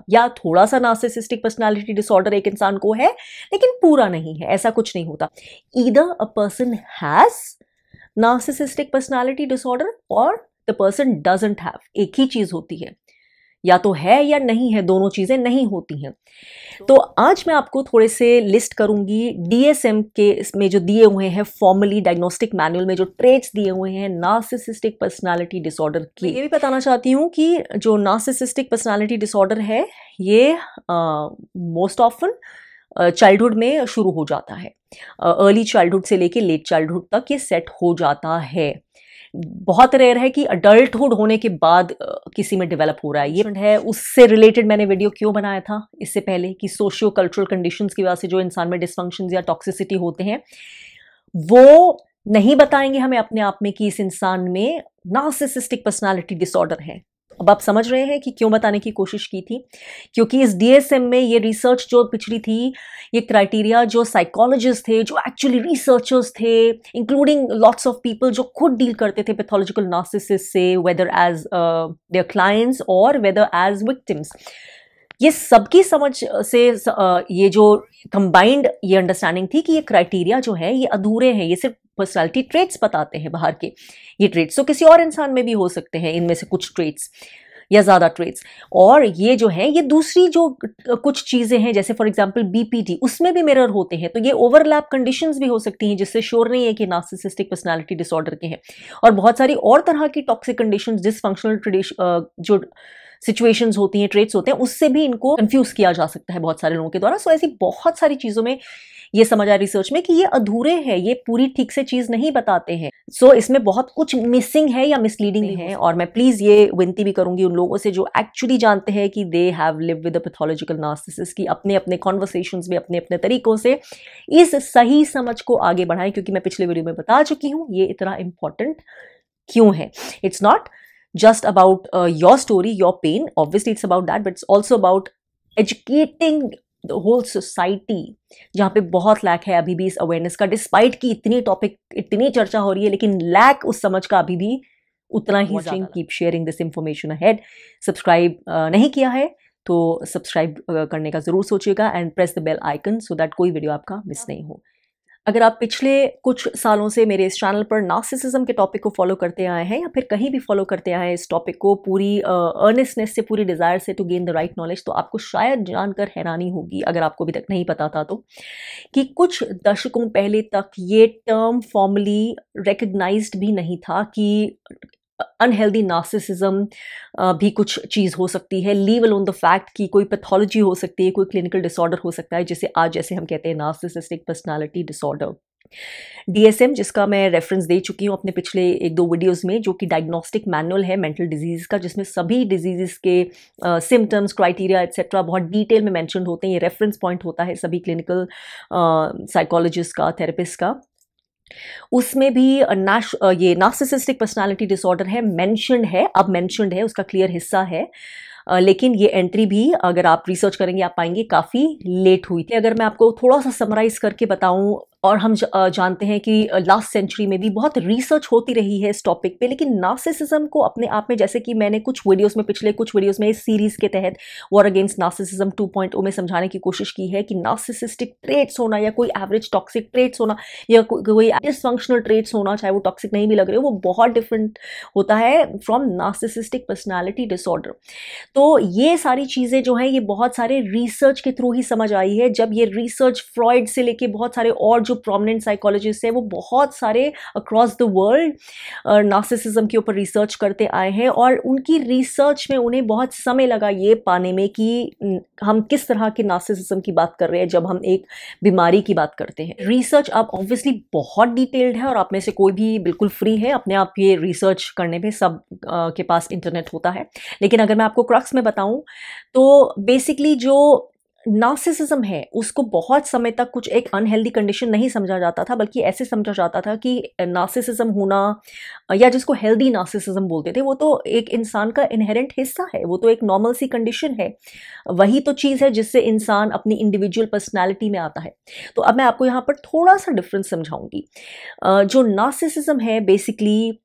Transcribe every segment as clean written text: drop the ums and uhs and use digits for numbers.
या थोड़ा सा नार्सिसिस्टिक पर्सनालिटी डिसऑर्डर एक इंसान को है लेकिन पूरा नहीं है, ऐसा कुछ नहीं होता। Either a person has narcissistic personality disorder और द पर्सन डजंट हैव, एक ही चीज होती है, या तो है या नहीं है, दोनों चीजें नहीं होती हैं। तो आज मैं आपको थोड़े से लिस्ट करूंगी डीएसएम के इसमें जो दिए हुए हैं फॉर्मली डायग्नोस्टिक मैनुअल में जो ट्रेट्स दिए हुए हैं नार्सिसिस्टिक पर्सनालिटी डिसऑर्डर की। मैं ये भी बताना चाहती हूँ कि जो नार्सिसिस्टिक पर्सनालिटी डिसऑर्डर है ये मोस्ट ऑफन चाइल्डहुड में शुरू हो जाता है, अर्ली चाइल्डहुड से लेके लेट चाइल्डहुड तक ये सेट हो जाता है। बहुत रेयर है कि अडल्टहुड होने के बाद किसी में डेवलप हो रहा है। ये है उससे रिलेटेड मैंने वीडियो क्यों बनाया था इससे पहले कि सोशियो कल्चरल कंडीशंस की वजह से जो इंसान में डिसफंक्शंस या टॉक्सिसिटी होते हैं वो नहीं बताएंगे हमें अपने आप में कि इस इंसान में नार्सिसिस्टिक पर्सनालिटी डिसऑर्डर है। अब आप समझ रहे हैं कि क्यों बताने की कोशिश की थी, क्योंकि इस डीएसएम में ये रिसर्च जो पिछड़ी थी, ये क्राइटेरिया जो साइकोलॉजिस्ट थे, जो एक्चुअली रिसर्चर्स थे, इंक्लूडिंग लॉट्स ऑफ पीपल जो खुद डील करते थे पैथोलॉजिकल नार्सिसिस से, वेदर एज देयर क्लाइंट्स और वेदर एज विक्टिम्स, ये सबकी समझ से ये जो कंबाइंड ये अंडरस्टैंडिंग थी कि ये क्राइटेरिया जो है ये अधूरे हैं, ये सिर्फ पर्सनालिटी ट्रेट्स बताते हैं बाहर के। ये ट्रेट्स तो किसी और इंसान में भी हो सकते हैं, इनमें से कुछ ट्रेट्स या ज़्यादा ट्रेट्स, और ये जो है ये दूसरी जो कुछ चीज़ें हैं जैसे फॉर एग्जांपल बीपीडी, उसमें भी मिरर होते हैं। तो ये ओवरलैप कंडीशंस भी हो सकती हैं जिससे श्योर नहीं है कि नार्सिसिस्टिक पर्सनालिटी डिसऑर्डर के हैं। और बहुत सारी और तरह की टॉक्सिक कंडीशंस, डिसफंक्शनल जो सिचुएशंस होती हैं, ट्रेट्स होते हैं, उससे भी इनको कंफ्यूज किया जा सकता है बहुत सारे लोगों के द्वारा। सो ऐसी बहुत सारी चीज़ों में ये समझ आया रिसर्च में कि ये अधूरे हैं, ये पूरी ठीक से चीज नहीं बताते हैं। सो इसमें बहुत कुछ मिसिंग है या मिसलीडिंग है। और मैं प्लीज ये विनती भी करूंगी उन लोगों से जो एक्चुअली जानते हैं कि they have lived with a pathological narcissist की अपने अपने कॉन्वर्सेशंस में अपने अपने तरीकों से इस सही समझ को आगे बढ़ाएं, क्योंकि मैं पिछले वीडियो में बता चुकी हूं ये इतना इंपॉर्टेंट क्यों है। It's not just about your story, your pain. Obviously, it's about that, but it's also about educating the whole society, जहाँ पे बहुत लैक है अभी भी इस अवेयरनेस का, डिस्पाइट कि इतनी टॉपिक, इतनी चर्चा हो रही है, लेकिन लैक उस समझ का अभी भी उतना ही ज़्यादा। Keep sharing this information ahead. Subscribe नहीं किया है तो सब्सक्राइब करने का ज़रूर सोचिएगा and press the bell icon so that कोई वीडियो आपका मिस नहीं हो। अगर आप पिछले कुछ सालों से मेरे इस चैनल पर नार्सिसिज्म के टॉपिक को फॉलो करते आए हैं या फिर कहीं भी फॉलो करते आए हैं इस टॉपिक को पूरी अर्नेस्टनेस से, पूरी डिज़ायर से to gain the right knowledge, तो आपको शायद जानकर हैरानी होगी, अगर आपको अभी तक नहीं पता था तो, कि कुछ दशकों पहले तक ये टर्म फॉर्मली रिकग्नाइज्ड भी नहीं था कि अनहेल्दी नार्सिसिज्म भी कुछ चीज़ हो सकती है, लीव अलोन द फैक्ट कि कोई पैथोलॉजी हो सकती है, कोई क्लिनिकल डिसऑर्डर हो सकता है, जिसे आज जैसे हम कहते हैं नार्सिसिस्टिक पर्सनालिटी डिसऑर्डर। डीएसएम, जिसका मैं रेफरेंस दे चुकी हूँ अपने पिछले 1-2 वीडियोस में, जो कि डायग्नोस्टिक मैनुअल है मेंटल डिजीज़ का, जिसमें सभी डिजीज़ के सिम्टम्स, क्राइटेरिया एक्सेट्रा बहुत डिटेल में मैंशन होते हैं। ये रेफरेंस पॉइंट होता है सभी क्लिनिकल साइकोलॉजिस्ट का, थेरेपिस्ट का। उसमें भी ये नार्सिसिस्टिक पर्सनालिटी डिसऑर्डर है, मेंशन्ड है, अब मेंशन्ड है, उसका क्लियर हिस्सा है, लेकिन ये एंट्री भी अगर आप रिसर्च करेंगे आप पाएंगे काफ़ी लेट हुई थी। अगर मैं आपको थोड़ा सा समराइज करके बताऊं, और हम जानते हैं कि लास्ट सेंचुरी में भी बहुत रिसर्च होती रही है इस टॉपिक पे, लेकिन नार्सिसिज्म को अपने आप में, जैसे कि मैंने कुछ वीडियोस में, पिछले कुछ वीडियोस में इस सीरीज के तहत वॉर अगेंस्ट नार्सिसिज्म 2.0 में समझाने की कोशिश की है कि नार्सिसिस्टिक ट्रेट्स होना या कोई एवरेज टॉक्सिक ट्रेट्स होना या कोई डिसफंक्शनल ट्रेट्स होना, चाहे वो टॉक्सिक नहीं भी लग रहे हो, वो बहुत डिफरेंट होता है फ्रॉम नार्सिसिस्टिक पर्सनैलिटी डिसऑर्डर। तो ये सारी चीज़ें जो हैं ये बहुत सारे रिसर्च के थ्रू ही समझ आई है। जब ये रिसर्च फ्रॉइड से लेके बहुत सारे और जो प्रोमिनेंट साइकोलॉजिस्ट हैं वो बहुत सारे अक्रॉस द वर्ल्ड नार्सिसिज्म के ऊपर रिसर्च करते आए हैं, और उनकी रिसर्च में उन्हें बहुत समय लगा ये पाने में कि हम किस तरह के नार्सिसिज्म की बात कर रहे हैं जब हम एक बीमारी की बात करते हैं। रिसर्च अब ऑब्वियसली बहुत डिटेल्ड है और आप में से कोई भी बिल्कुल फ्री है अपने आप ये रिसर्च करने में, सब के पास इंटरनेट होता है। लेकिन अगर मैं आपको क्रक्स में बताऊं तो बेसिकली जो नार्सिसिज्म है उसको बहुत समय तक कुछ एक अनहेल्दी कंडीशन नहीं समझा जाता था, बल्कि ऐसे समझा जाता था कि नार्सिसिज्म होना, या जिसको हेल्दी नार्सिसिज्म बोलते थे, वो तो एक इंसान का इनहेरेंट हिस्सा है, वो तो एक नॉर्मल सी कंडीशन है, वही तो चीज़ है जिससे इंसान अपनी इंडिविजुअल पर्सनैलिटी में आता है। तो अब मैं आपको यहाँ पर थोड़ा सा डिफरेंस समझाऊंगी। जो नार्सिसिज्म है बेसिकली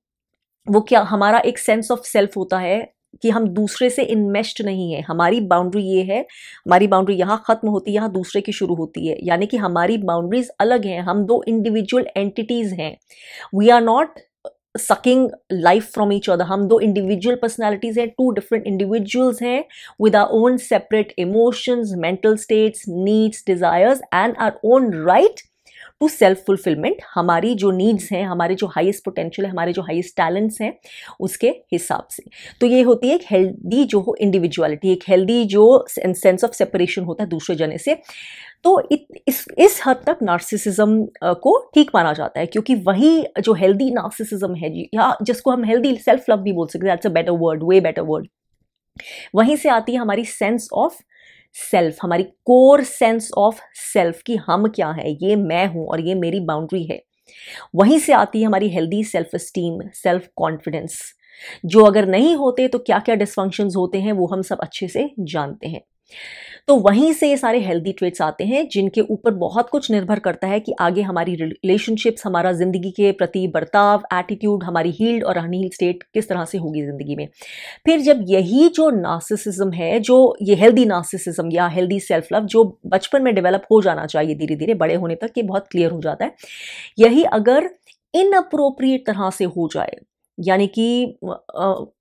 वो क्या, हमारा एक सेंस ऑफ सेल्फ होता है कि हम दूसरे से इनमेश्ड नहीं है। हमारी बाउंड्री ये है, हमारी बाउंड्री यहाँ खत्म होती है, यहाँ दूसरे की शुरू होती है, यानी कि हमारी बाउंड्रीज अलग हैं। हम दो इंडिविजुअल एंटिटीज हैं। We are not sucking life from each other. हम दो इंडिविजुअल पर्सनैलिटीज हैं, टू डिफरेंट इंडिविजुअल्स हैं with our own separate emotions, mental states, needs, desires and our own right to self fulfilment. हमारी जो needs हैं, हमारे जो हाईएस्ट पोटेंशियल है, हमारे जो हाईएस्ट टैलेंट्स हैं, उसके हिसाब से। तो ये होती है एक हेल्दी जो हो इंडिविजुअलिटी, एक हेल्दी जो सेंस ऑफ सेपरेशन होता है दूसरे जने से। तो इस हद तक नार्सिसिज्म को ठीक माना जाता है, क्योंकि वही जो हेल्दी नार्सिसिज्म है, या जिसको हम हेल्दी सेल्फ लव भी बोल सकते हैं, that's a better word, way better word, वहीं से आती है हमारी सेंस ऑफ सेल्फ, हमारी कोर सेंस ऑफ सेल्फ कि हम क्या है, ये मैं हूं और ये मेरी बाउंड्री है। वहीं से आती है हमारी healthy self esteem, self confidence, जो अगर नहीं होते तो क्या क्या डिसफंक्शंस होते हैं वो हम सब अच्छे से जानते हैं। तो वहीं से ये सारे हेल्दी ट्रेट्स आते हैं, जिनके ऊपर बहुत कुछ निर्भर करता है कि आगे हमारी रिलेशनशिप्स, हमारा जिंदगी के प्रति बर्ताव, एटीट्यूड, हमारी हील्ड और अनहील्ड स्टेट किस तरह से होगी जिंदगी में। फिर जब यही जो नार्सिसिज्म है, जो ये हेल्दी नार्सिसिज्म या हेल्दी सेल्फ लव जो बचपन में डेवलप हो जाना चाहिए, धीरे धीरे बड़े होने तक ये बहुत क्लियर हो जाता है, यही अगर इनअप्रोप्रिएट तरह से हो जाए, यानी कि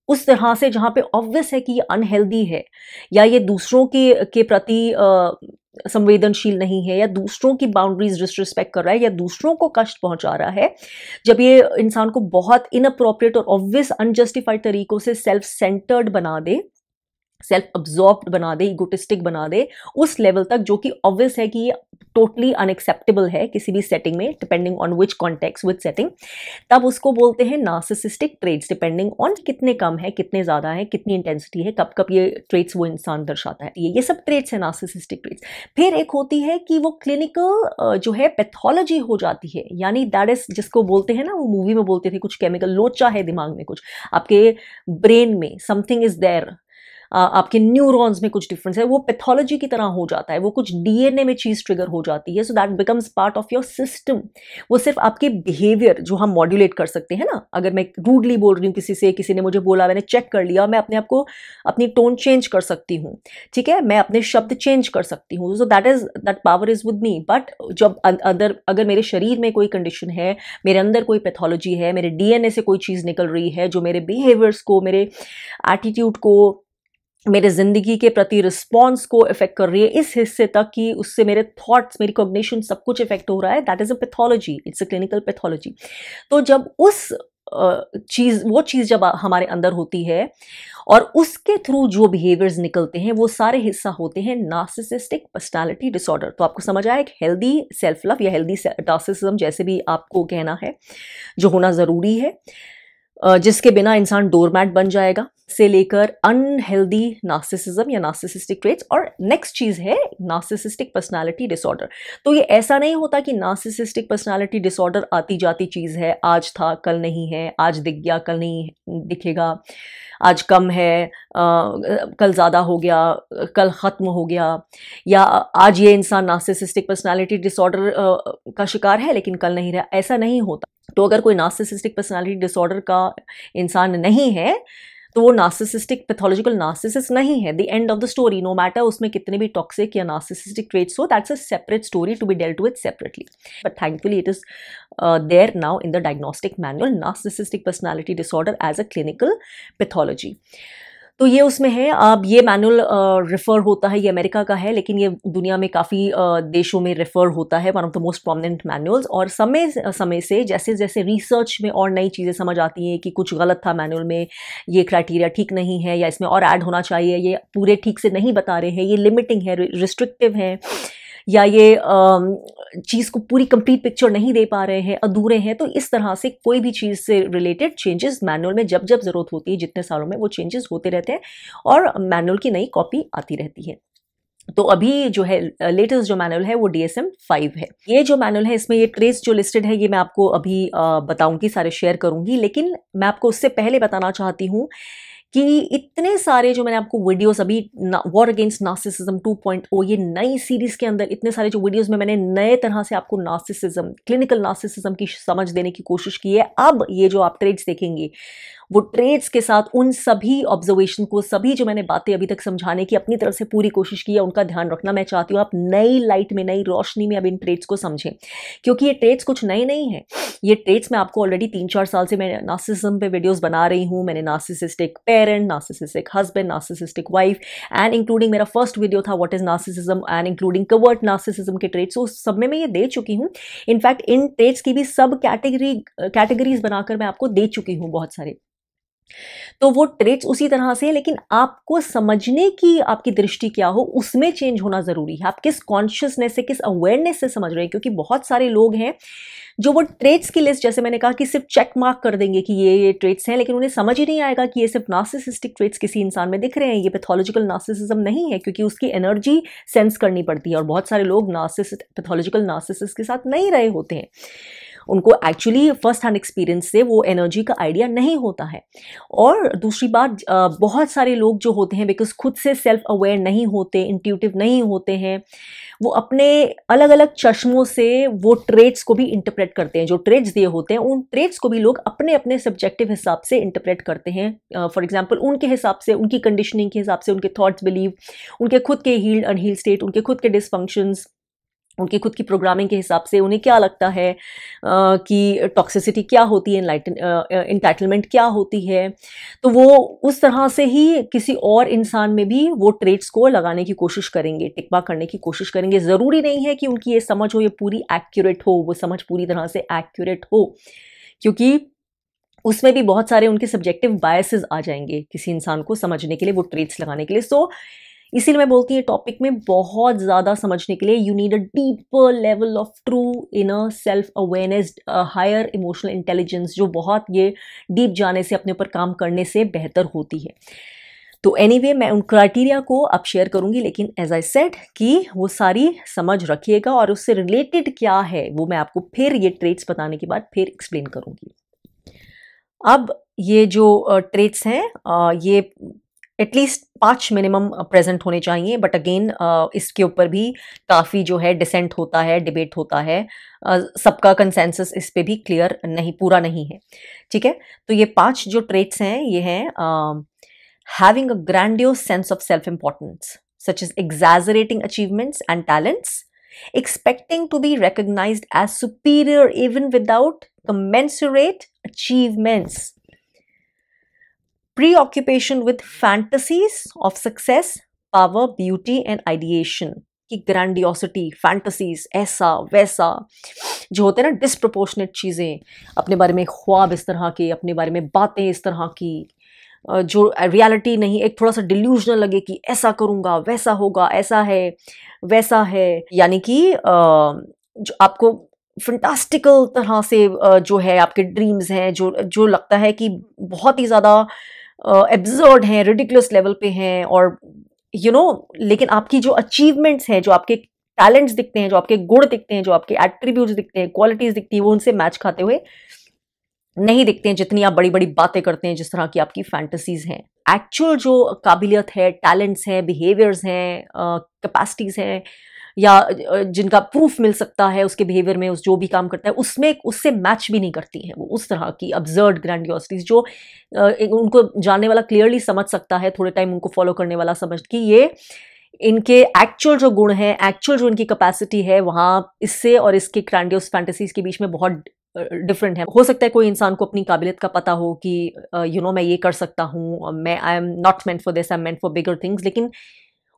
उस तरह से जहाँ पे ऑब्वियस है कि ये अनहेल्दी है, या ये दूसरों के प्रति संवेदनशील नहीं है, या दूसरों की बाउंड्रीज डिसरिस्पेक्ट कर रहा है, या दूसरों को कष्ट पहुंचा रहा है, जब ये इंसान को बहुत इनअप्रोप्रिएट और ऑब्वियस अनजस्टिफाइड तरीकों से सेल्फ सेंटर्ड बना दे, सेल्फ अब्जॉर्ब्ड बना दे, इगोटिस्टिक बना दे, उस लेवल तक जो कि ऑब्वियस है कि ये टोटली अनएक्सेप्टेबल है किसी भी सेटिंग में, depending on which context, which setting, तब उसको बोलते हैं नार्सिसिस्टिक ट्रेट्स, डिपेंडिंग ऑन कितने कम है, कितने ज्यादा है, कितनी इंटेंसिटी है, कब कब ये ट्रेट्स वो इंसान दर्शाता है। ये सब ट्रेट्स है नार्सिसिस्टिक ट्रेट्स। फिर एक होती है कि वो क्लिनिकल जो है पैथोलॉजी हो जाती है, यानी दैट इज, जिसको बोलते हैं ना, वो मूवी में बोलते थे कुछ केमिकल लोचा है दिमाग में, कुछ आपके ब्रेन में समथिंग इज देयर, आपके न्यूरॉन्स में कुछ डिफरेंस है, वो पैथोलॉजी की तरह हो जाता है, वो कुछ डीएनए में चीज ट्रिगर हो जाती है, so that becomes part of your system. वो सिर्फ आपके बिहेवियर जो हम मॉड्यूलेट कर सकते हैं ना, अगर मैं रूडली बोल रही हूँ किसी से, किसी ने मुझे बोला, मैंने चेक कर लिया, मैं अपने आप को अपनी टोन चेंज कर सकती हूँ, ठीक है, मैं अपने शब्द चेंज कर सकती हूँ, so that power is with me. But जब अगर मेरे शरीर में कोई कंडीशन है, मेरे अंदर कोई पैथोलॉजी है, मेरे डीएनए से कोई चीज निकल रही है जो मेरे बिहेवियर्स को, मेरे एटीट्यूड को, मेरे जिंदगी के प्रति रिस्पॉन्स को इफेक्ट कर रही है इस हिस्से तक कि उससे मेरे थॉट्स, मेरी कॉग्निशन, सब कुछ इफेक्ट हो रहा है, that is a pathology, it's a clinical pathology. तो जब वो चीज जब हमारे अंदर होती है और उसके थ्रू जो बिहेवियर्स निकलते हैं, वो सारे हिस्सा होते हैं नार्सिसिस्टिक पर्सनालिटी डिसऑर्डर। तो आपको समझ आया, एक हेल्दी सेल्फ लव या हेल्दी नार्सिसिज्म, जैसे भी आपको कहना है, जो होना जरूरी है, जिसके बिना इंसान डोरमैट बन जाएगा, से लेकर अनहेल्दी नार्सिसिज्म या नार्सिसिस्टिक ट्रेट्स। और नेक्स्ट चीज है नार्सिसिस्टिक पर्सनालिटी डिसऑर्डर। तो ये ऐसा नहीं होता कि नार्सिसिस्टिक पर्सनालिटी डिसऑर्डर आती जाती चीज है, आज था कल नहीं है, आज दिख गया कल नहीं दिखेगा, आज कम है कल ज़्यादा हो गया, कल ख़त्म हो गया, या आज ये इंसान नार्सिसिस्टिक पर्सनालिटी डिसऑर्डर का शिकार है लेकिन कल नहीं रहा, ऐसा नहीं होता। तो अगर कोई नार्सिसिस्टिक पर्सनालिटी डिसऑर्डर का इंसान नहीं है तो वो नार्सिसिस्टिक पैथोलॉजिकल नार्सिसिस्ट नहीं है, the end of the story, no matter उसमें कितने भी टॉक्सिक या नार्सिसिस्टिक ट्रेट्स हो, that's a separate story to be dealt with separately, but thankfully it is there now in the diagnostic manual, narcissistic personality disorder as a clinical pathology. तो ये उसमें है। अब ये मैनुअल रेफर होता है, ये अमेरिका का है, लेकिन ये दुनिया में काफ़ी देशों में रेफर होता है, one of the most prominent manuals. और समय से जैसे जैसे रिसर्च में और नई चीज़ें समझ आती हैं कि कुछ गलत था मैनुअल में, ये क्राइटेरिया ठीक नहीं है, या इसमें और ऐड होना चाहिए, ये पूरे ठीक से नहीं बता रहे हैं, ये लिमिटिंग है, रिस्ट्रिक्टिव है, या ये चीज़ को पूरी कंप्लीट पिक्चर नहीं दे पा रहे हैं, अधूरे हैं, तो इस तरह से कोई भी चीज़ से रिलेटेड चेंजेस मैनुअल में जब जब ज़रूरत होती है, जितने सालों में, वो चेंजेस होते रहते हैं और मैनुअल की नई कॉपी आती रहती है। तो अभी जो है लेटेस्ट जो मैनुअल है वो DSM-5 है। ये जो मैनुअल है, इसमें ये ट्रेस जो लिस्टेड है, ये मैं आपको अभी बताऊंगी, सारे शेयर करूंगी, लेकिन मैं आपको उससे पहले बताना चाहती हूँ कि इतने सारे जो मैंने आपको वीडियोस अभी वॉर अगेंस्ट नार्सिसिज्म 2.0, ये नई सीरीज के अंदर इतने सारे जो वीडियोस में मैंने नए तरह से आपको नार्सिसिज्म, क्लिनिकल नार्सिसिज्म की समझ देने की कोशिश की है। अब ये जो आप ट्रेड्स देखेंगे वो ट्रेड्स के साथ उन सभी ऑब्जर्वेशन को, सभी जो मैंने बातें अभी तक समझाने की अपनी तरफ से पूरी कोशिश की है, उनका ध्यान रखना। मैं चाहती हूँ आप नई लाइट में, नई रोशनी में अब इन ट्रेड्स को समझें, क्योंकि ये ट्रेड्स कुछ नए नहीं है। ये ट्रेड्स मैं आपको ऑलरेडी 3-4 साल से मैं नार्सिसिज्म पे वीडियोस बना रही हूँ। मैंने narcissistic parent, narcissistic husband, narcissistic wife and including मेरा फर्स्ट वीडियो था what is narcissism and including covert narcissism के ट्रेड्स, उस सब में मैं ये दे चुकी हूँ। इनफैक्ट इन ट्रेड्स की भी सब कैटेगरीज बनाकर मैं आपको दे चुकी हूँ बहुत सारे। तो वो ट्रेड्स उसी तरह से, लेकिन आपको समझने की आपकी दृष्टि क्या हो उसमें चेंज होना जरूरी है। आप किस कॉन्शियसनेस से, किस अवेयरनेस से समझ रहे हैं, क्योंकि बहुत सारे लोग हैं जो वो ट्रेड्स की लिस्ट, जैसे मैंने कहा कि सिर्फ चेक मार्क कर देंगे कि ये ट्रेड्स हैं, लेकिन उन्हें समझ ही नहीं आएगा कि ये सिर्फ नार्सिसिस्टिक ट्रेड्स किसी इंसान में दिख रहे हैं, ये पैथोलॉजिकल नार्सिसिज्म नहीं है, क्योंकि उसकी एनर्जी सेंस करनी पड़ती है। और बहुत सारे लोग पैथोलॉजिकल नार्सिसिस्ट के साथ नहीं रहे होते हैं, उनको एक्चुअली फर्स्ट हैंड एक्सपीरियंस से वो एनर्जी का आइडिया नहीं होता है। और दूसरी बात, बहुत सारे लोग जो होते हैं बिकॉज खुद से सेल्फ अवेयर नहीं होते, इंट्यूटिव नहीं होते हैं, वो अपने अलग अलग चश्मों से वो ट्रेड्स को भी इंटरप्रेट करते हैं। जो ट्रेड्स दिए होते हैं उन ट्रेड्स को भी लोग अपने अपने सब्जेक्टिव हिसाब से इंटरप्रेट करते हैं। फॉर एग्जांपल उनके हिसाब से, उनकी कंडीशनिंग के हिसाब से, उनके थॉट्स, बिलीव, उनके खुद के हील्ड अनहील्ड स्टेट, उनके खुद के डिसफंक्शंस, उनकी खुद की प्रोग्रामिंग के हिसाब से उन्हें क्या लगता है कि टॉक्सिसिटी क्या होती है, इंटाइटलमेंट क्या होती है, तो वो उस तरह से ही किसी और इंसान में भी वो ट्रेड्स को लगाने की कोशिश करेंगे, टिकवा करने की कोशिश करेंगे। ज़रूरी नहीं है कि उनकी ये समझ हो, ये पूरी एक्यूरेट हो, वो समझ पूरी तरह से एक्यूरेट हो, क्योंकि उसमें भी बहुत सारे उनके सब्जेक्टिव बायसेस आ जाएंगे किसी इंसान को समझने के लिए, वो ट्रेड्स लगाने के लिए। सो इसीलिए मैं बोलती हूँ टॉपिक में बहुत ज़्यादा समझने के लिए you need a deeper level of true inner self awareness, higher emotional intelligence, जो बहुत ये डीप जाने से, अपने ऊपर काम करने से बेहतर होती है। तो एनीवे मैं उन क्राइटेरिया को अब शेयर करूंगी, लेकिन एज आई सेड कि वो सारी समझ रखिएगा और उससे रिलेटेड क्या है वो मैं आपको फिर ये ट्रेड्स बताने के बाद फिर एक्सप्लेन करूंगी। अब ये जो ट्रेड्स हैं ये एटलीस्ट 5 मिनिमम प्रेजेंट होने चाहिए, बट अगेन इसके ऊपर भी काफ़ी जो है डिसेंट होता है, डिबेट होता है, सबका कंसेंसस इस पे भी क्लियर नहीं, पूरा नहीं है। ठीक है, तो ये 5 जो ट्रेट्स हैं ये हैं having a grandiose sense of self importance such as exaggerating achievements and talents, expecting to be recognized as superior even without commensurate achievements, preoccupation with fantasies of success, power, beauty and ideation, कि grandiosity, fantasies, ऐसा वैसा जो होते हैं ना, disproportionate चीज़ें, अपने बारे में ख्वाब इस तरह के, अपने बारे में बातें इस तरह की, जो रियलिटी नहीं, एक थोड़ा सा डिल्यूजनल लगे कि ऐसा करूँगा, वैसा होगा, ऐसा है वैसा है, यानी कि जो आपको फंटास्टिकल तरह से जो है आपके ड्रीम्स हैं, जो लगता है कि बहुत ही ज़्यादा एब्सर्ड हैं, रिडिकुलस लेवल पे हैं, और लेकिन आपकी जो अचीवमेंट्स हैं, जो आपके टैलेंट्स दिखते हैं, जो आपके गुण दिखते हैं, जो आपके एट्रीब्यूट्स दिखते हैं, क्वालिटीज़ दिखती हैं, वो उनसे मैच खाते हुए नहीं दिखते हैं, जितनी आप बड़ी बड़ी बातें करते हैं, जिस तरह की आपकी फैंटेसीज हैं। एक्चुअल जो काबिलियत है, टैलेंट्स हैं, बिहेवियर्स हैं, कैपेसिटीज़ हैं, या जिनका प्रूफ मिल सकता है उसके बिहेवियर में, उस जो भी काम करता है उसमें उससे मैच भी नहीं करती हैं वो उस तरह की अब्सर्ड ग्रैंडियोसिटीज, जो उनको जानने वाला क्लियरली समझ सकता है, थोड़े टाइम उनको फॉलो करने वाला समझ कि ये इनके एक्चुअल जो गुण हैं, एक्चुअल जो इनकी कैपेसिटी है, वहाँ इससे और इसके ग्रैंडियोस फैंटेसीज के बीच में बहुत डिफरेंट है। हो सकता है कोई इंसान को अपनी काबिलियत का पता हो कि मैं ये कर सकता हूँ, मैं I am not meant for this, I am meant for bigger things, लेकिन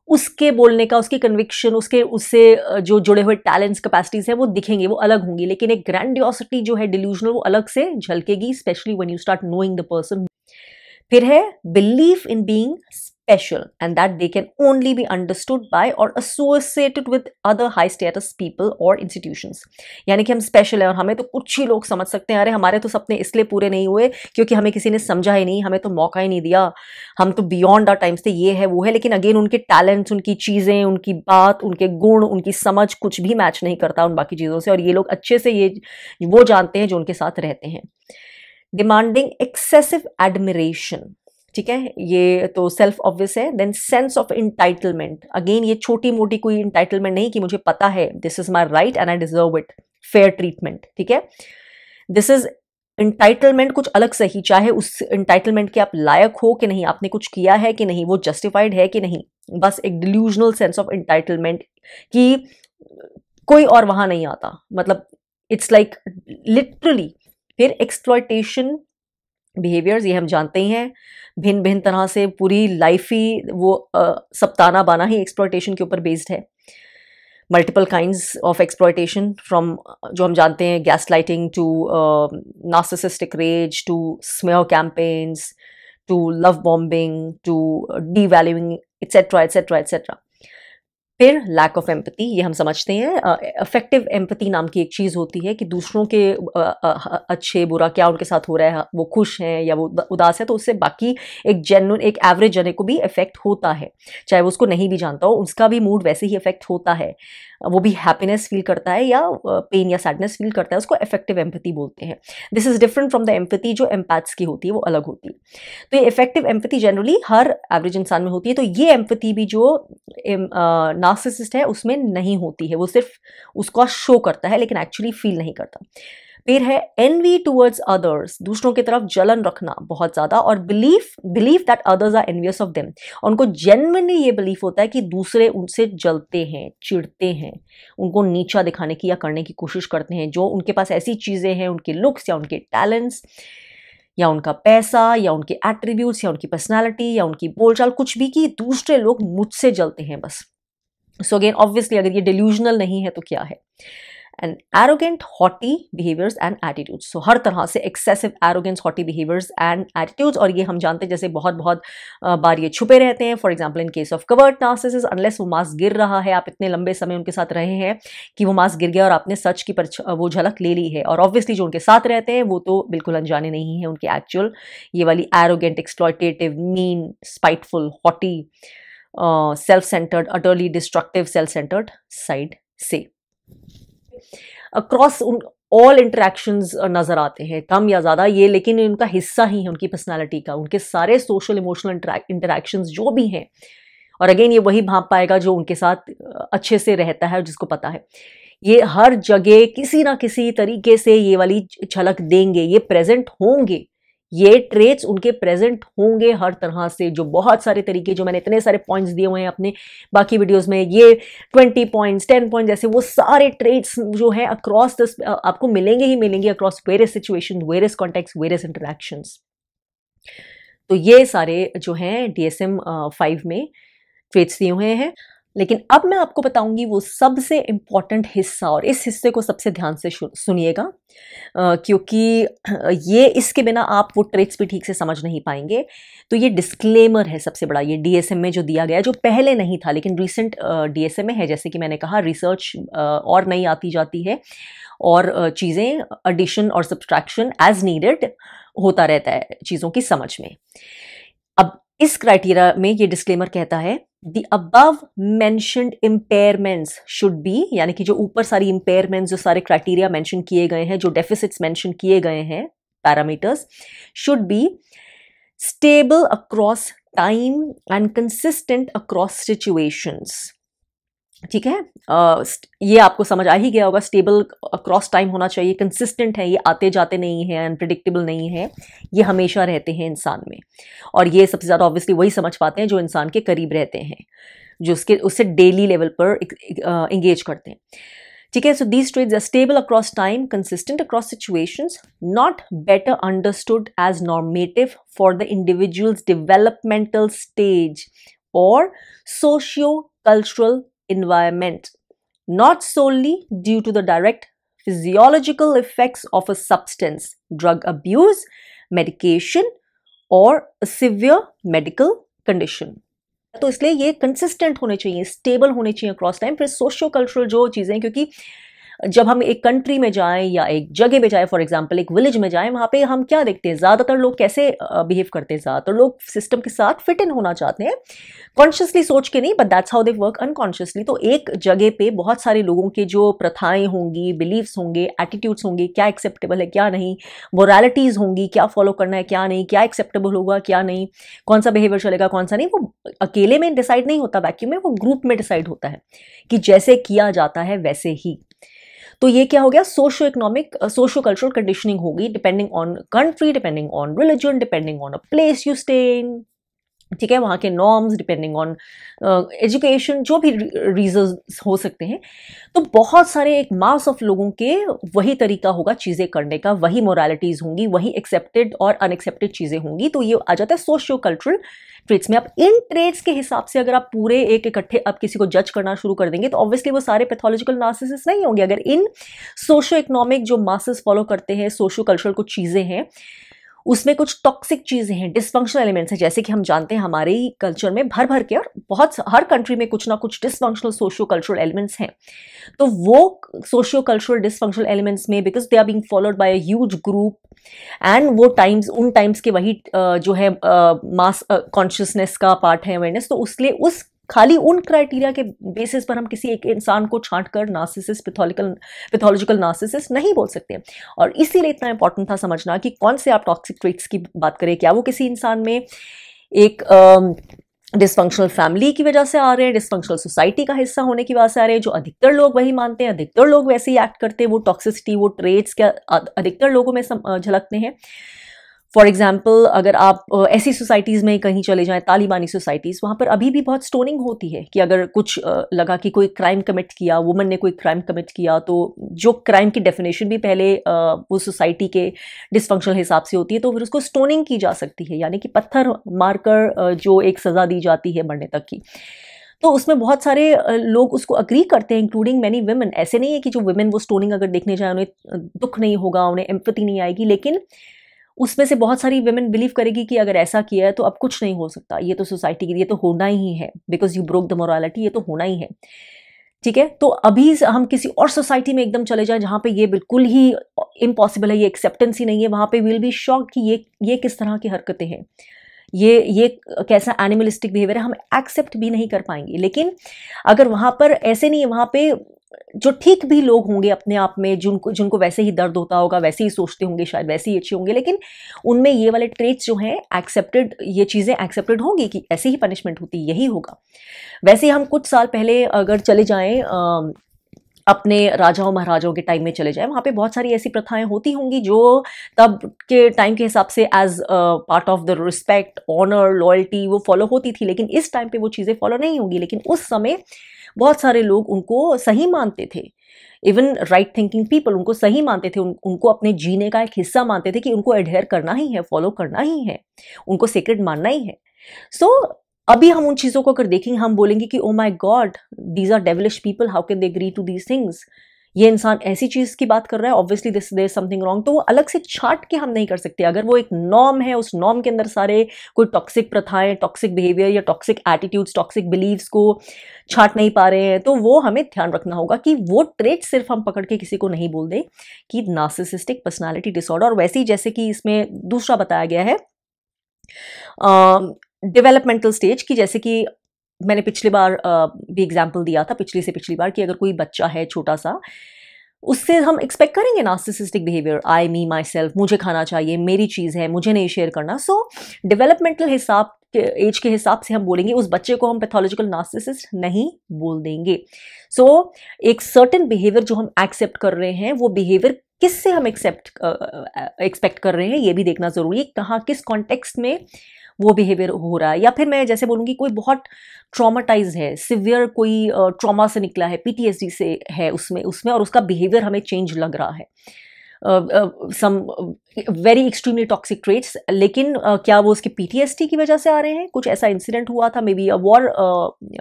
उसके बोलने का, उसकी कन्विक्शन, उससे जो जुड़े हुए टैलेंट्स, कैपेसिटीज है वो दिखेंगे, वो अलग होंगी। लेकिन एक ग्रैंडियोसिटी जो है, डिल्यूजनल, वो अलग से झलकेगी, specially when you start knowing the person. फिर है belief in being special, and that they can only be understood by or associated with other high status people or institutions। यानी कि हम स्पेशल है और हमें तो कुछ ही लोग समझ सकते हैं, अरे हमारे तो सपने इसलिए पूरे नहीं हुए क्योंकि हमें किसी ने समझा ही नहीं, हमें तो मौका ही नहीं दिया, हम तो बियॉन्ड आवर टाइम्स थे, ये है वो है। लेकिन अगेन उनके टैलेंट्स, उनकी चीज़ें, उनकी बात, उनके गुण, उनकी समझ कुछ भी मैच नहीं करता उन बाकी चीज़ों से, और ये लोग अच्छे से ये वो जानते हैं जो उनके साथ रहते हैं। डिमांडिंग एक्सेसिव एडमिरेशन, ठीक है, ये तो सेल्फ ऑब्वियस है। Then sense of entitlement, again ये छोटी मोटी कोई इंटाइटलमेंट नहीं कि मुझे पता है, this is my right and I deserve it, fair treatment, ठीक है। दिस इज इंटाइटलमेंट कुछ अलग सही, चाहे उस इंटाइटलमेंट के आप लायक हो कि नहीं, आपने कुछ किया है कि नहीं, वो जस्टिफाइड है कि नहीं, बस एक डिल्यूजनल सेंस ऑफ इंटाइटलमेंट कि कोई और वहां नहीं आता, मतलब इट्स लाइक लिटरली। फिर एक्सप्लॉयटेशन बिहेवियर्स, ये हम जानते ही हैं, भिन्न भिन्न तरह से पूरी लाइफ ही वो सप्ताना बाना ही एक्सप्लॉयटेशन के ऊपर बेस्ड है। Multiple kinds of exploitation from, जो हम जानते हैं, gas lighting to narcissistic rage to smear campaigns to love bombing to devaluing etcetera etcetera etcetera. फिर लैक ऑफ एम्पैथी, ये हम समझते हैं, इफेक्टिव एम्पैथी नाम की एक चीज़ होती है कि दूसरों के अच्छे बुरा क्या उनके साथ हो रहा है, वो खुश हैं या वो उदास है, तो उससे बाकी एक जेन्युइन, एक एवरेज जने को भी इफेक्ट होता है, चाहे वो उसको नहीं भी जानता हो, उसका भी मूड वैसे ही इफेक्ट होता है, वो भी हैप्पीनेस फील करता है या पेन या सैडनेस फील करता है, उसको इफेक्टिव एम्पैथी बोलते हैं। This is different from the empathy जो एम्पैथ्स की होती है, वो अलग होती है। तो ये इफेक्टिव एम्पैथी जनरली हर एवरेज इंसान में होती है। तो ये एम्पैथी भी जो नार्सिसिस्ट है उसमें नहीं होती है, वो सिर्फ उसका शो करता है लेकिन एक्चुअली फील नहीं करता। फिर है एनवी टूवर्ड्स अदर्स, दूसरों की तरफ जलन रखना बहुत ज्यादा, और belief that others are envious of them, उनको जेन्युइनली ये बिलीफ होता है कि दूसरे उनसे जलते हैं, चिढ़ते हैं, उनको नीचा दिखाने की या करने की कोशिश करते हैं, जो उनके पास ऐसी चीजें हैं, उनके लुक्स या उनके टैलेंट्स या उनका पैसा या उनके एट्रीब्यूट्स या उनकी पर्सनालिटी या उनकी बोलचाल, कुछ भी, कि दूसरे लोग मुझसे जलते हैं बस। सो अगेन ऑब्वियसली अगर ये डिल्यूजनल नहीं है तो क्या है? And arrogant haughty behaviours and attitudes, so हर तरह से excessive arrogance haughty behaviours and attitudes, और ये हम जानते हैं जैसे बहुत बहुत बार ये छुपे रहते हैं। For example in case of covert narcissist, unless वो मास्क गिर रहा है, आप इतने लंबे समय उनके साथ रहे हैं कि वो मास्क गिर गया और आपने सच की वो झलक ले ली है, और ऑब्वियसली जो उनके साथ रहते हैं वो तो बिल्कुल अनजाने नहीं है उनके एक्चुअल ये वाली arrogant, exploitative, mean, spiteful, haughty, self centred, utterly destructive self centred side से अक्रॉस उन ऑल इंटरेक्शंस नजर आते हैं, कम या ज्यादा ये, लेकिन इनका हिस्सा ही है उनकी पर्सनालिटी का, उनके सारे सोशल इमोशनल इंटरेक्शंस जो भी हैं। और अगेन ये वही भांप पाएगा जो उनके साथ अच्छे से रहता है, जिसको पता है, ये हर जगह किसी ना किसी तरीके से ये वाली झलक देंगे, ये प्रेजेंट होंगे, ये ट्रेट्स उनके प्रेजेंट होंगे हर तरह से, जो बहुत सारे तरीके, जो मैंने इतने सारे पॉइंट्स दिए हुए हैं अपने बाकी वीडियोस में, ये 20 पॉइंट्स, 10 पॉइंट्स, जैसे वो सारे ट्रेट्स जो हैं अक्रॉस दिस आपको मिलेंगे ही मिलेंगे, across various situation, various context, various interactions. तो ये सारे जो हैं DSM 5 में ट्रेट्स दिए हुए हैं। लेकिन अब मैं आपको बताऊंगी वो सबसे इंपॉर्टेंट हिस्सा, और इस हिस्से को सबसे ध्यान से सुनिएगा, क्योंकि ये इसके बिना आप वो ट्रिक्स भी ठीक से समझ नहीं पाएंगे। तो ये डिस्क्लेमर है सबसे बड़ा, ये DSM में जो दिया गया है, जो पहले नहीं था लेकिन रिसेंट DSM में है। जैसे कि मैंने कहा, रिसर्च और नई आती जाती है, और चीज़ें एडिशन और सब्सट्रैक्शन एज नीडेड होता रहता है चीज़ों की समझ में। अब इस क्राइटेरिया में ये डिस्क्लेमर कहता है, The above mentioned impairments should be, यानी कि जो ऊपर सारी impairments, जो सारे क्राइटेरिया मेंशन किए गए हैं, जो डेफिसिट्स मेंशन किए गए हैं, parameters, should be stable across time and consistent across situations। ठीक है, ये आपको समझ आ ही गया होगा, स्टेबल अक्रॉस टाइम होना चाहिए, कंसिस्टेंट है, ये आते जाते नहीं है, अनप्रिडिक्टेबल नहीं है, ये हमेशा रहते हैं इंसान में। और ये सबसे ज़्यादा ऑब्वियसली वही समझ पाते हैं जो इंसान के करीब रहते हैं, जो उससे डेली लेवल पर इंगेज करते हैं। ठीक है, so these traits are stable across time, consistent across situations, not better understood as normative for the individuals developmental stage और socio cultural environment, not solely due to the direct physiological effects of a substance, drug abuse, medication or a severe medical condition। तो इसलिए ये consistent होने चाहिए, stable होने चाहिए across time. फिर socio cultural जो चीज़ें, क्योंकि जब हम एक कंट्री में जाएं या एक जगह में जाएं, फॉर एग्जांपल एक विलेज में जाएं, वहाँ पे हम क्या देखते हैं, ज़्यादातर लोग कैसे बिहेव करते हैं, ज़्यादातर लोग सिस्टम के साथ फिट इन होना चाहते हैं, कॉन्शियसली सोच के नहीं, but that's how they work unconsciously. तो एक जगह पे बहुत सारे लोगों के जो प्रथाएं होंगी, बिलीव्स होंगे, एटीट्यूड्स होंगे, क्या एक्सेप्टेबल है क्या नहीं, मोरालिटीज़ होंगी, क्या फॉलो करना है क्या नहीं, क्या एक्सेप्टेबल होगा क्या नहीं, कौन सा बिहेवियर चलेगा कौन सा नहीं, वो अकेले में डिसाइड नहीं होता वैक्यूम में, वो ग्रुप में डिसाइड होता है कि जैसे किया जाता है वैसे ही। तो ये क्या हो गया, socio economic socio cultural conditioning होगी, depending on country, depending on religion, depending on a place you stay in, ठीक है, वहाँ के नॉर्म्स, डिपेंडिंग ऑन एजुकेशन, जो भी रीजंस हो सकते हैं। तो बहुत सारे एक मास ऑफ लोगों के वही तरीका होगा चीज़ें करने का, वही मोरालिटीज़ होंगी, वही एक्सेप्टेड और अनएक्सेप्टेड चीज़ें होंगी। तो ये आ जाता है सोशियो कल्चरल ट्रेट्स में। अब इन ट्रेट्स के हिसाब से अगर आप पूरे एक इकट्ठे अब किसी को जज करना शुरू कर देंगे तो ऑब्वियसली वो सारे पैथोलॉजिकल नार्सिसिस्ट नहीं होंगे। अगर इन सोशो इकोनॉमिक जो मासेस फॉलो करते हैं, सोशो कल्चरल कुछ चीज़ें हैं, उसमें कुछ टॉक्सिक चीज़ें हैं, डिसफंक्शनल एलिमेंट्स हैं, जैसे कि हम जानते हैं हमारे ही कल्चर में भर भर के और बहुत हर कंट्री में कुछ ना कुछ डिसफंक्शनल सोशियो कल्चरल एलिमेंट्स हैं। तो वो सोशियो कल्चरल डिसफंक्शनल एलिमेंट्स में because they are being followed by a huge group and वो टाइम्स उन टाइम्स के वही जो है मास कॉन्शियसनेस का पार्ट है, अवेयरनेस, तो उसके लिए उस खाली उन क्राइटेरिया के बेसिस पर हम किसी एक इंसान को छांट कर नार्सिसिस्ट, पैथोलॉजिकल नार्सिसिस्ट नहीं बोल सकते। और इसीलिए इतना इंपॉर्टेंट था समझना कि कौन से आप टॉक्सिक ट्रेट्स की बात करें, क्या वो किसी इंसान में एक डिसफंक्शनल फैमिली की वजह से आ रहे हैं, डिसफंक्शनल सोसाइटी का हिस्सा होने की वजह से आ रहे हैं, जो अधिकतर लोग वही मानते हैं, अधिकतर लोग वैसे ही एक्ट करते हैं, वो टॉक्सिसिटी, वो ट्रेट्स क्या अधिकतर लोगों में झलकते हैं। फॉर एग्जाम्पल, अगर आप ऐसी सोसाइटीज़ में कहीं चले जाएं, तालिबानी सोसाइटीज़, वहाँ पर अभी भी बहुत स्टोनिंग होती है कि अगर कुछ लगा कि कोई क्राइम कमिट किया, वुमन ने कोई क्राइम कमिट किया, तो जो क्राइम की डेफिनेशन भी पहले वो सोसाइटी के डिसफंक्शनल हिसाब से होती है, तो फिर उसको स्टोनिंग की जा सकती है, यानी कि पत्थर मारकर जो एक सज़ा दी जाती है मरने तक की। तो उसमें बहुत सारे लोग उसको अग्री करते हैं, इंक्लूडिंग मैनी वुमेन। ऐसे नहीं है कि जो वुमेन वो स्टोनिंग अगर देखने जाए उन्हें दुख नहीं होगा, उन्हें एम्पैथी नहीं आएगी, लेकिन उसमें से बहुत सारी वुमेन बिलीव करेगी कि अगर ऐसा किया है तो अब कुछ नहीं हो सकता, ये तो सोसाइटी की, ये तो होना ही है, because you broke the morality, ये तो होना ही है, ठीक है। तो अभी हम किसी और सोसाइटी में एकदम चले जाएं जहाँ पे ये बिल्कुल ही इम्पॉसिबल है, ये एक्सेप्टेंस ही नहीं है, वहाँ पे विल बी शॉक कि ये किस तरह की हरकतें हैं, ये कैसा एनिमलिस्टिक बिहेवियर है, हम एक्सेप्ट भी नहीं कर पाएंगे। लेकिन अगर वहाँ पर ऐसे नहीं है, वहाँ पे जो ठीक भी लोग होंगे अपने आप में, जिनको वैसे ही दर्द होता होगा, वैसे ही सोचते होंगे, शायद वैसे ही अच्छे होंगे, लेकिन उनमें ये वाले ट्रेट्स जो हैं एक्सेप्टेड, ये चीज़ें एक्सेप्टेड होंगी कि ऐसे ही पनिशमेंट होती, यही होगा। वैसे हम कुछ साल पहले अगर चले जाएं अपने राजाओं महाराजाओं के टाइम में चले जाएं, वहाँ पे बहुत सारी ऐसी प्रथाएं होती होंगी जो तब के टाइम के हिसाब से as part of the respect, honour, loyalty वो फॉलो होती थी, लेकिन इस टाइम पे वो चीज़ें फॉलो नहीं होंगी। लेकिन उस समय बहुत सारे लोग उनको सही मानते थे, इवन राइट थिंकिंग पीपल उनको सही मानते थे, उनको अपने जीने का एक हिस्सा मानते थे कि उनको एडहेयर करना ही है, फॉलो करना ही है, उनको सीक्रेट मानना ही है। सो अभी हम उन चीज़ों को अगर देखेंगे, हम बोलेंगे कि oh my god, these are devilish people, how can they agree to these things, ये इंसान ऐसी चीज़ की बात कर रहा है, obviously this there something wrong. तो वो अलग से छाट के हम नहीं कर सकते। अगर वो एक नॉर्म है, उस नॉर्म के अंदर सारे कोई टॉक्सिक प्रथाएं, टॉक्सिक बिहेवियर या टॉक्सिक एटीट्यूड्स, टॉक्सिक बिलीव्स को छाट नहीं पा रहे हैं, तो वो हमें ध्यान रखना होगा कि वो ट्रेट सिर्फ हम पकड़ के किसी को नहीं बोल दें कि नार्सिसिस्टिक पर्सनालिटी डिसऑर्डर। और वैसे ही जैसे कि इसमें दूसरा बताया गया है डेवलपमेंटल स्टेज की, जैसे कि मैंने पिछली बार भी एग्जाम्पल दिया था, पिछली से पिछली बार, कि अगर कोई बच्चा है छोटा सा, उससे हम एक्सपेक्ट करेंगे narcissistic behaviour, I me my self, मुझे खाना चाहिए, मेरी चीज़ है, मुझे नहीं शेयर करना। सो डेवलपमेंटल हिसाब के एज के हिसाब से हम बोलेंगे, उस बच्चे को हम पैथोलॉजिकल नार्सिसिस्ट नहीं बोल देंगे। सो एक सर्टेन बिहेवियर जो हम एक्सेप्ट कर रहे हैं, वो बिहेवियर किससे हम एक्सपेक्ट कर रहे हैं, ये भी देखना जरूरी है, कहाँ किस कॉन्टेक्स्ट में वो बिहेवियर हो रहा है। या फिर मैं जैसे बोलूँगी कोई बहुत ट्रॉमाटाइज है, सिवियर कोई ट्रॉमा से निकला है, पीटीएसडी से है उसमें और उसका बिहेवियर हमें चेंज लग रहा है, some very extremely toxic traits, लेकिन क्या वो उसके पीटीएसडी की वजह से आ रहे हैं, कुछ ऐसा इंसिडेंट हुआ था, may be a war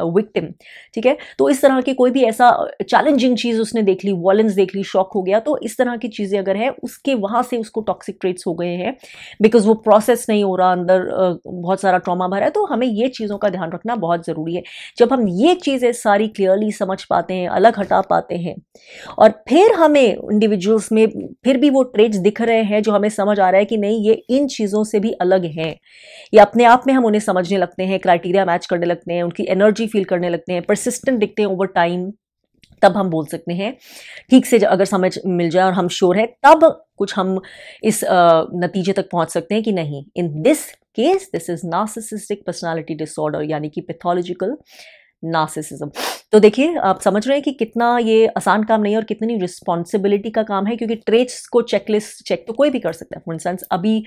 victim, ठीक है, तो इस तरह की कोई भी ऐसा चैलेंजिंग चीज़ उसने देख ली, वॉयलेंस देख ली, शॉक हो गया, तो इस तरह की चीज़ें अगर है, उसके वहाँ से उसको टॉक्सिक ट्रेट्स हो गए हैं, बिकॉज वो प्रोसेस नहीं हो रहा, अंदर बहुत सारा ट्रॉमा भरा है। तो हमें ये चीज़ों का ध्यान रखना बहुत ज़रूरी है। जब हम ये चीज़ें सारी क्लियरली समझ पाते हैं, अलग हटा पाते हैं, और फिर हमें इंडिविजुअल्स में फिर भी वो ट्रेट्स दिख रहे हैं जो हमें समझ आ रहा है कि नहीं, ये इन चीज़ों से भी अलग हैं, ये अपने आप में हम उन्हें समझने लगते हैं, क्राइटेरिया मैच करने लगते हैं, उनकी एनर्जी फील करने लगते हैं, परसिस्टेंट दिखते हैं ओवर टाइम, तब हम बोल सकते हैं, ठीक से अगर समझ मिल जाए और हम श्योर है, तब कुछ हम इस नतीजे तक पहुंच सकते हैं कि नहीं, in this case this is narcissistic personality disorder, यानी कि पैथोलॉजिकल नार्सिसिज्म। तो देखिए आप समझ रहे हैं कि कितना ये आसान काम नहीं है और कितनी रिस्पॉन्सिबिलिटी का काम है, क्योंकि ट्रेट्स को चेकलिस्ट चेक तो कोई भी कर सकता है। फॉर इंस्टेंस अभी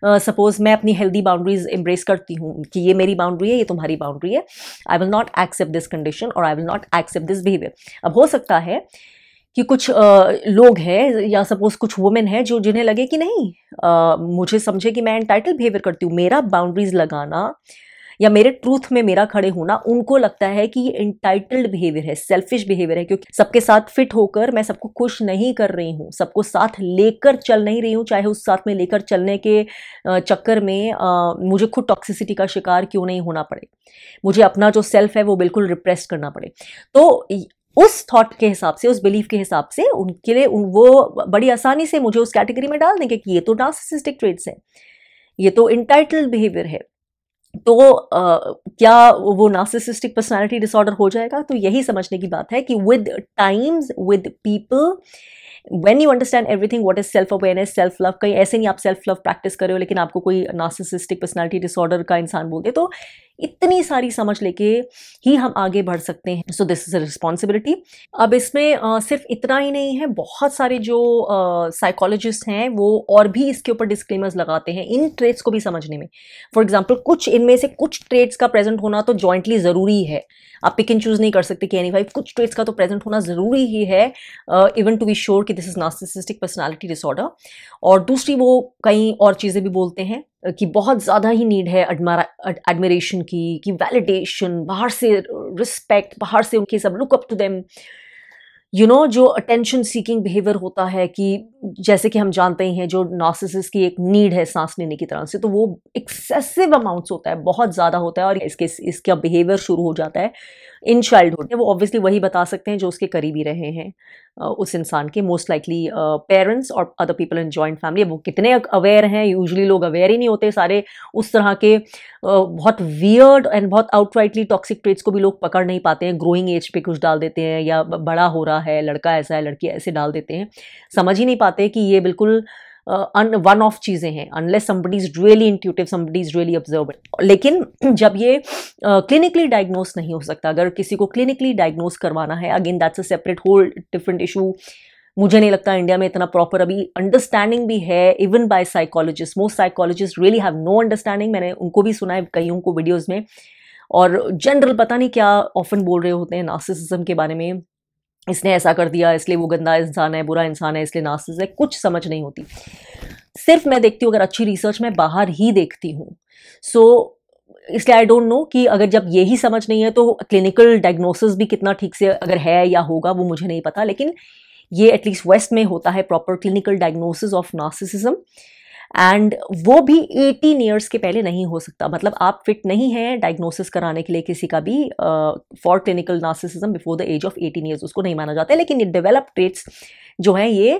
सपोज मैं अपनी हेल्दी बाउंड्रीज एम्ब्रेस करती हूँ कि ये मेरी बाउंड्री है, ये तुम्हारी बाउंड्री है, I will not accept this condition और I will not accept this behaviour. अब हो सकता है कि कुछ लोग हैं या सपोज कुछ वुमेन है जो जिन्हें लगे कि नहीं मुझे समझे कि मैं एंटाइटल बिहेवियर करती हूँ, मेरा बाउंड्रीज लगाना या मेरे ट्रूथ में मेरा खड़े होना उनको लगता है कि ये एंटाइटल्ड बिहेवियर है, सेल्फिश बिहेवियर है, क्योंकि सबके साथ फिट होकर मैं सबको खुश नहीं कर रही हूँ, सबको साथ लेकर चल नहीं रही हूँ, चाहे उस साथ में लेकर चलने के चक्कर में मुझे खुद टॉक्सिसिटी का शिकार क्यों नहीं होना पड़े, मुझे अपना जो सेल्फ है वो बिल्कुल रिप्रेस करना पड़े। तो उस थॉट के हिसाब से, उस बिलीफ के हिसाब से उनके लिए वो बड़ी आसानी से मुझे उस कैटेगरी में डाल देंगे कि ये तो नार्सिसिस्टिक ट्रेट्स है, ये तो एंटाइटल्ड बिहेवियर है। तो क्या वो नार्सिसिस्टिक पर्सनालिटी डिसऑर्डर हो जाएगा? तो यही समझने की बात है कि with times, with people, when you understand everything, what is self awareness, self love, कहीं ऐसे नहीं आप सेल्फ लव प्रैक्टिस कर रहे हो लेकिन आपको कोई नार्सिसिस्टिक पर्सनालिटी डिसऑर्डर का इंसान बोलते, तो इतनी सारी समझ लेके ही हम आगे बढ़ सकते हैं। So this is a responsibility. अब इसमें सिर्फ इतना ही नहीं है, बहुत सारे जो साइकोलॉजिस्ट हैं वो और भी इसके ऊपर डिस्क्लेमर्स लगाते हैं इन ट्रेट्स को भी समझने में। फॉर एग्जाम्पल कुछ इनमें से कुछ ट्रेट्स का प्रेजेंट होना तो जॉइंटली ज़रूरी है, आप पिक एंड चूज नहीं कर सकते कि एनी भाई कुछ ट्रेट्स का तो प्रेजेंट होना ज़रूरी ही है इवन टू बी श्योर कि this is narcissistic personality disorder. और दूसरी वो कई और चीज़ें भी बोलते हैं कि बहुत ज़्यादा ही नीड है एडमिरेशन की, कि वैलिडेशन, बाहर से रिस्पेक्ट, बाहर से उनके सब look up to them, you know, जो अटेंशन सीकिंग बिहेवियर होता है कि जैसे कि हम जानते ही हैं जो नार्सिसिस्ट की एक नीड है सांस लेने की तरह से, तो वो एक्सेसिव अमाउंट्स होता है, बहुत ज़्यादा होता है और इसका बिहेवियर शुरू हो जाता है इन चाइल्डहुड। वो ऑब्वियसली वही बता सकते हैं जो उसके करीबी रहे हैं उस इंसान के, मोस्ट लाइकली पेरेंट्स और other people in joint family. वो कितने अवेयर हैं, यूजुअली लोग अवेयर ही नहीं होते सारे उस तरह के बहुत वियर्ड एंड बहुत आउटराइटली टॉक्सिक ट्रेट्स को भी लोग पकड़ नहीं पाते हैं। ग्रोइंग एज पे कुछ डाल देते हैं या बड़ा हो रहा है, लड़का ऐसा है, लड़की ऐसे डाल देते हैं, समझ ही नहीं पाते कि ये बिल्कुल वन ऑफ चीज़ें हैं, unless somebody is really intuitive, somebody is really observant. लेकिन जब ये क्लिनिकली डायग्नोस नहीं हो सकता, अगर किसी को क्लिनिकली डायग्नोस करवाना है, again that's a separate whole different issue. मुझे नहीं लगता इंडिया में इतना प्रॉपर अभी अंडरस्टैंडिंग भी है even by psychologist. Most psychologist really have no understanding, मैंने उनको भी सुना है कईयों को वीडियोज़ में, और जनरल पता नहीं क्या ऑफन बोल रहे होते हैं नार्सिसिज्म के बारे में, इसने ऐसा कर दिया इसलिए वो गंदा इंसान है, बुरा इंसान है इसलिए नार्सिसिस्ट है, कुछ समझ नहीं होती। सिर्फ मैं देखती हूँ, अगर अच्छी रिसर्च मैं बाहर ही देखती हूँ, सो इसलिए आई डोंट नो कि अगर जब यही समझ नहीं है तो क्लिनिकल डायग्नोसिस भी कितना ठीक से अगर है या होगा वो मुझे नहीं पता, लेकिन ये एटलीस्ट वेस्ट में होता है proper clinical diagnosis of narcissism, and वो भी 18 ईयर्स के पहले नहीं हो सकता। मतलब आप फिट नहीं हैं डायग्नोसिस कराने के लिए किसी का भी for clinical narcissism before the age of 18 years, उसको नहीं माना जाता है। लेकिन ये डेवलप ट्रेट्स जो हैं ये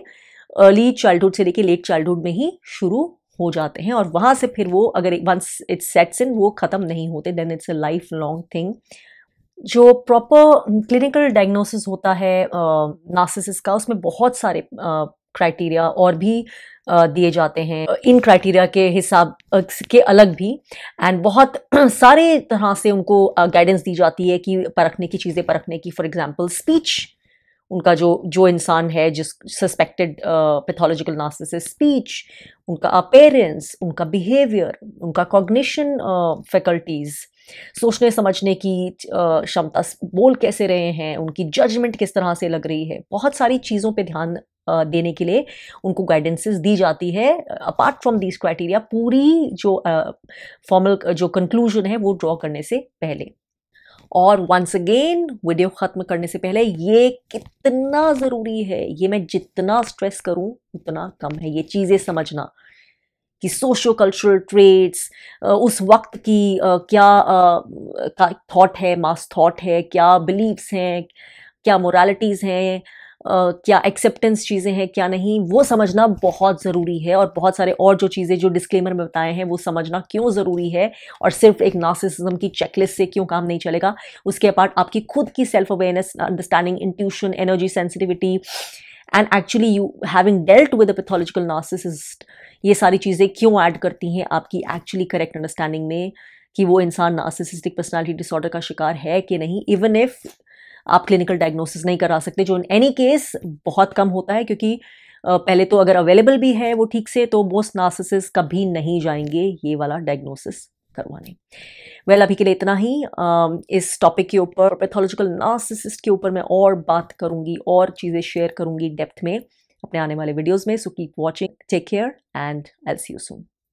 अर्ली चाइल्डहुड से लेकर लेट चाइल्डहुड में ही शुरू हो जाते हैं और वहाँ से फिर वो अगर वंस इट सेट्स इन वो ख़त्म नहीं होते, then it's a life long thing. जो प्रॉपर क्लिनिकल डायग्नोसिस होता है नार्सिसिस्ट का, उसमें बहुत सारे क्राइटेरिया और भी दिए जाते हैं, इन क्राइटेरिया के हिसाब के अलग भी, एंड बहुत सारे तरह से उनको गाइडेंस दी जाती है कि परखने की चीज़ें परखने की। फॉर एग्जांपल स्पीच, उनका जो इंसान है जिस सस्पेक्टेड पैथोलॉजिकल नार्सिसिस्ट, स्पीच, उनका अपेयरेंस, उनका बिहेवियर, उनका कॉग्निशन फैकल्टीज़, सोचने समझने की क्षमता, बोल कैसे रहे हैं, उनकी जजमेंट किस तरह से लग रही है, बहुत सारी चीज़ों पे ध्यान देने के लिए उनको गाइडेंसेस दी जाती है। अपार्ट फ्रॉम दीज क्राइटेरिया, पूरी जो फॉर्मल जो कंक्लूजन है वो ड्रॉ करने से पहले। और वंस अगेन वीडियो ख़त्म करने से पहले, ये कितना ज़रूरी है, ये मैं जितना स्ट्रेस करूं उतना कम है, ये चीज़ें समझना कि सोशियो कल्चरल ट्रेट्स उस वक्त की क्या थॉट है, मास थॉट है, क्या बिलीव्स हैं, क्या मोरालिटीज़ हैं, क्या एक्सेप्टेंस चीज़ें हैं, क्या नहीं, वो समझना बहुत ज़रूरी है। और बहुत सारे और जो चीज़ें जो डिस्क्लेमर में बताए हैं वो समझना क्यों ज़रूरी है, और सिर्फ एक नार्सिसिज्म की चेकलिस्ट से क्यों काम नहीं चलेगा। उसके अपार्ट आपकी खुद की self awareness, understanding, intuition, energy sensitivity, and actually you having dealt with a pathological narcissist, ये सारी चीज़ें क्यों ऐड करती हैं आपकी एक्चुअली करेक्ट अंडरस्टैंडिंग में कि वो इंसान नार्सिसिस्टिक पर्सनालिटी डिसऑर्डर का शिकार है कि नहीं, इवन इफ आप क्लिनिकल डायग्नोसिस नहीं करा सकते, जो इन एनी केस बहुत कम होता है, क्योंकि पहले तो अगर अवेलेबल भी है वो ठीक से, तो मोस्ट नार्सिसिस्ट कभी नहीं जाएंगे ये वाला डायग्नोसिस करवाने। वेल अभी के लिए इतना ही। इस टॉपिक के ऊपर, पैथोलॉजिकल नार्सिसिस्ट के ऊपर मैं और बात करूंगी और चीज़ें शेयर करूंगी डेप्थ में अपने आने वाले वीडियोस में। So keep watching, take care and I will see you soon.